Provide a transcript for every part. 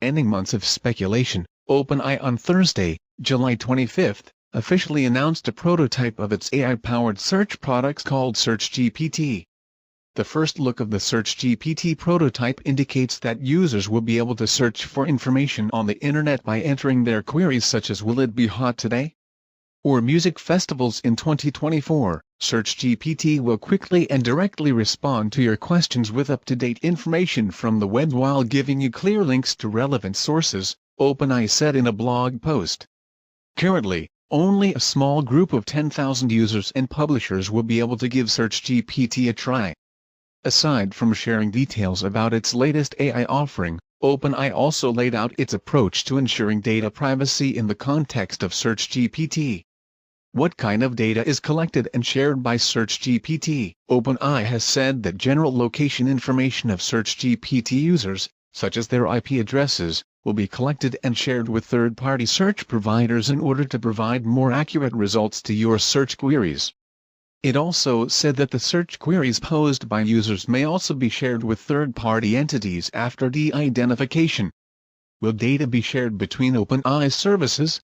Ending months of speculation, OpenAI on Thursday, July 25, officially announced a prototype of its AI-powered search products called SearchGPT. The first look of the SearchGPT prototype indicates that users will be able to search for information on the internet by entering their queries such as "Will it be hot today?" or "music festivals in 2024. SearchGPT will quickly and directly respond to your questions with up-to-date information from the web while giving you clear links to relevant sources, OpenAI said in a blog post. Currently, only a small group of 10,000 users and publishers will be able to give SearchGPT a try. Aside from sharing details about its latest AI offering, OpenAI also laid out its approach to ensuring data privacy in the context of SearchGPT. What kind of data is collected and shared by SearchGPT? OpenAI has said that general location information of SearchGPT users, such as their IP addresses, will be collected and shared with third-party search providers in order to provide more accurate results to your search queries. It also said that the search queries posed by users may also be shared with third-party entities after de-identification. Will data be shared between OpenAI services?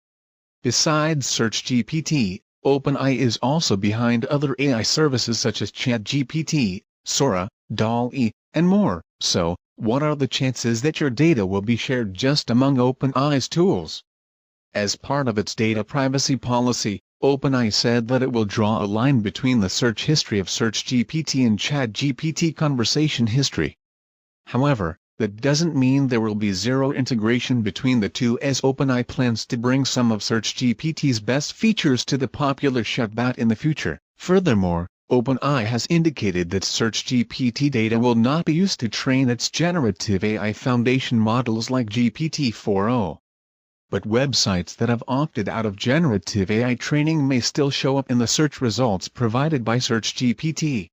Besides SearchGPT, OpenAI is also behind other AI services such as Chatgpt, Sora, DALL-E, and more. So, what are the chances that your data will be shared just among OpenAI's tools? As part of its data privacy policy, OpenAI said that it will draw a line between the search history of SearchGPT and Chatgpt conversation history. However, that doesn't mean there will be zero integration between the two, as OpenAI plans to bring some of SearchGPT's best features to the popular chatbot in the future. Furthermore, OpenAI has indicated that SearchGPT data will not be used to train its generative AI foundation models like GPT-4o. But websites that have opted out of generative AI training may still show up in the search results provided by SearchGPT.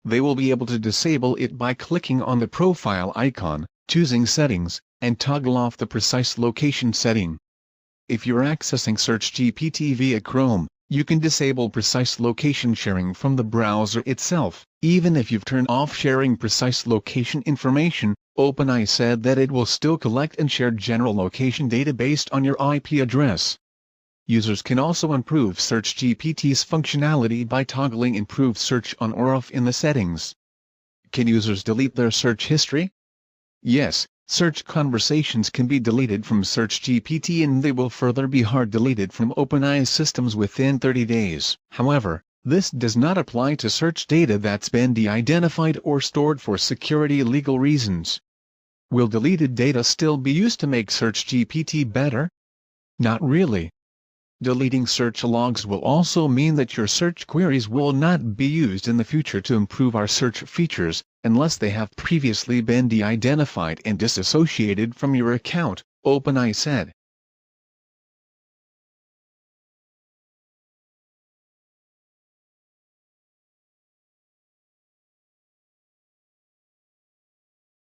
They will be able to disable it by clicking on the profile icon, choosing Settings, and toggle off the precise location setting. If you're accessing SearchGPT via Chrome, you can disable precise location sharing from the browser itself. Even if you've turned off sharing precise location information, OpenAI said that it will still collect and share general location data based on your IP address. Users can also improve SearchGPT's functionality by toggling Improved Search on or off in the settings. Can users delete their search history? Yes, search conversations can be deleted from SearchGPT and they will further be hard deleted from OpenAI's systems within 30 days. However, this does not apply to search data that's been de-identified or stored for security legal reasons. Will deleted data still be used to make SearchGPT better? Not really. Deleting search logs will also mean that your search queries will not be used in the future to improve our search features, unless they have previously been de-identified and disassociated from your account, OpenAI said.